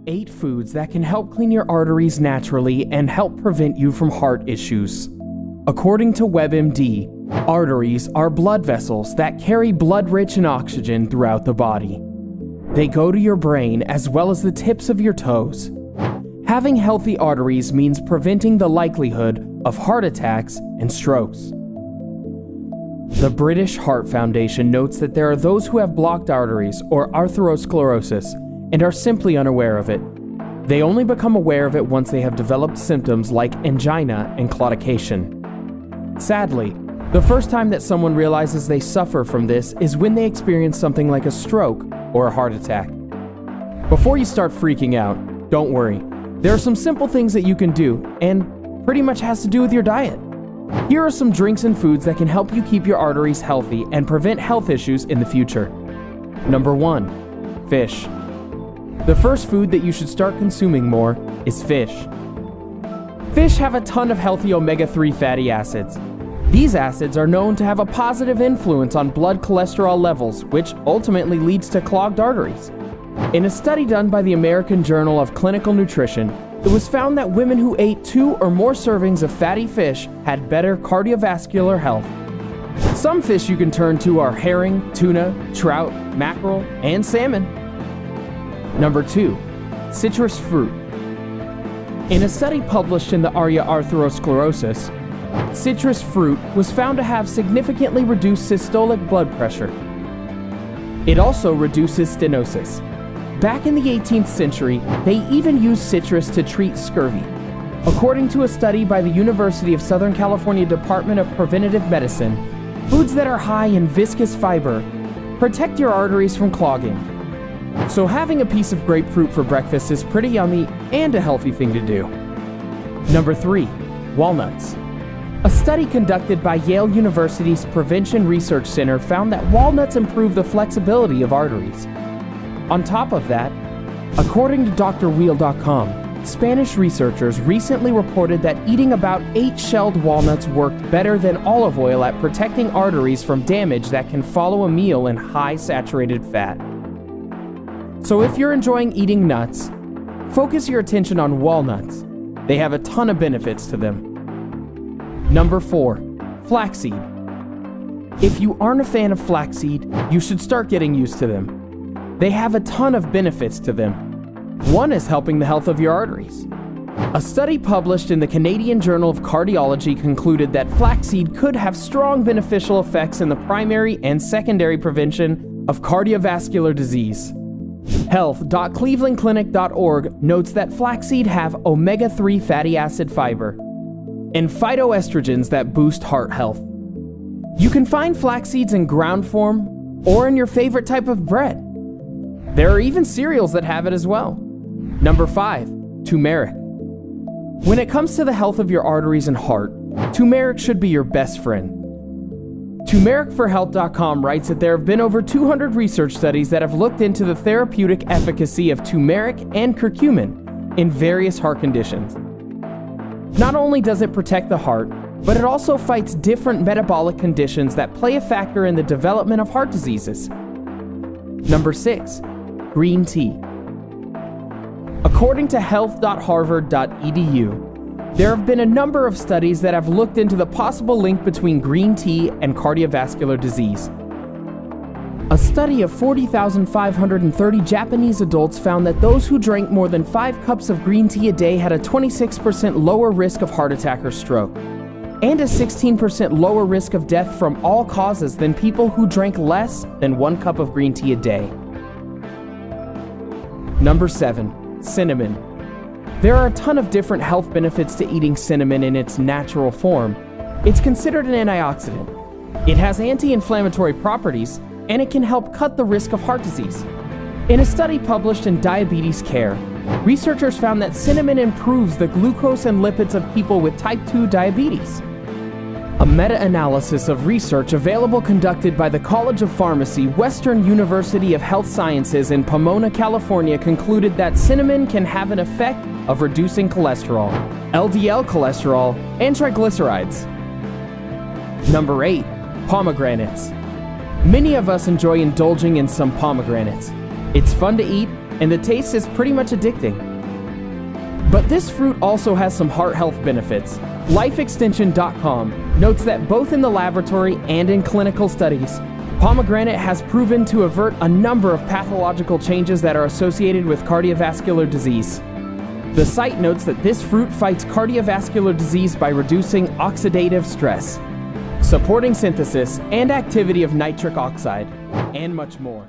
8 foods that can help clean your arteries naturally and help prevent you from heart issues. According to WebMD, arteries are blood vessels that carry blood rich in oxygen throughout the body. They go to your brain as well as the tips of your toes. Having healthy arteries means preventing the likelihood of heart attacks and strokes. The British Heart Foundation notes that there are those who have blocked arteries or atherosclerosis and are simply unaware of it. They only become aware of it once they have developed symptoms like angina and claudication. Sadly, the first time that someone realizes they suffer from this is when they experience something like a stroke or a heart attack. Before you start freaking out, don't worry. There are some simple things that you can do, and pretty much has to do with your diet. Here are some drinks and foods that can help you keep your arteries healthy and prevent health issues in the future. Number 1, fish. The first food that you should start consuming more is fish. Fish have a ton of healthy omega-3 fatty acids. These acids are known to have a positive influence on blood cholesterol levels, which ultimately leads to clogged arteries. In a study done by the American Journal of Clinical Nutrition, it was found that women who ate 2 or more servings of fatty fish had better cardiovascular health. Some fish you can turn to are herring, tuna, trout, mackerel, and salmon. Number 2, citrus fruit. In a study published in the area Atherosclerosis, citrus fruit was found to have significantly reduced systolic blood pressure. It also reduces stenosis. Back in the 18th century, they even used citrus to treat scurvy. According to a study by the University of Southern California Department of Preventive Medicine, foods that are high in viscous fiber protect your arteries from clogging. So having a piece of grapefruit for breakfast is pretty yummy and a healthy thing to do. Number 3, walnuts. A study conducted by Yale University's Prevention Research Center found that walnuts improve the flexibility of arteries. On top of that, according to drwheel.com, Spanish researchers recently reported that eating about 8 shelled walnuts worked better than olive oil at protecting arteries from damage that can follow a meal in high saturated fat. So if you're enjoying eating nuts, focus your attention on walnuts. They have a ton of benefits to them. Number 4, flaxseed. If you aren't a fan of flaxseed, you should start getting used to them. They have a ton of benefits to them. One is helping the health of your arteries. A study published in the Canadian Journal of Cardiology concluded that flaxseed could have strong beneficial effects in the primary and secondary prevention of cardiovascular disease. Health.clevelandclinic.org notes that flaxseed have omega-3 fatty acid fiber and phytoestrogens that boost heart health. You can find flax seeds in ground form or in your favorite type of bread. There are even cereals that have it as well. Number 5, turmeric. When it comes to the health of your arteries and heart, turmeric should be your best friend. TurmericForHealth.com writes that there have been over 200 research studies that have looked into the therapeutic efficacy of turmeric and curcumin in various heart conditions. Not only does it protect the heart, but it also fights different metabolic conditions that play a factor in the development of heart diseases. Number 6, green tea. According to health.harvard.edu, there have been a number of studies that have looked into the possible link between green tea and cardiovascular disease. A study of 40,530 Japanese adults found that those who drank more than 5 cups of green tea a day had a 26% lower risk of heart attack or stroke, and a 16% lower risk of death from all causes than people who drank less than 1 cup of green tea a day. Number 7, cinnamon. There are a ton of different health benefits to eating cinnamon in its natural form. It's considered an antioxidant. It has anti-inflammatory properties, and it can help cut the risk of heart disease. In a study published in Diabetes Care, researchers found that cinnamon improves the glucose and lipids of people with type 2 diabetes. A meta-analysis of research available conducted by the College of Pharmacy, Western University of Health Sciences in Pomona, California concluded that cinnamon can have an effect of reducing cholesterol, LDL cholesterol, and triglycerides. Number 8, pomegranates. Many of us enjoy indulging in some pomegranates. It's fun to eat, and the taste is pretty much addicting. But this fruit also has some heart health benefits. LifeExtension.com notes that both in the laboratory and in clinical studies, pomegranate has proven to avert a number of pathological changes that are associated with cardiovascular disease. The site notes that this fruit fights cardiovascular disease by reducing oxidative stress, supporting synthesis and activity of nitric oxide, and much more.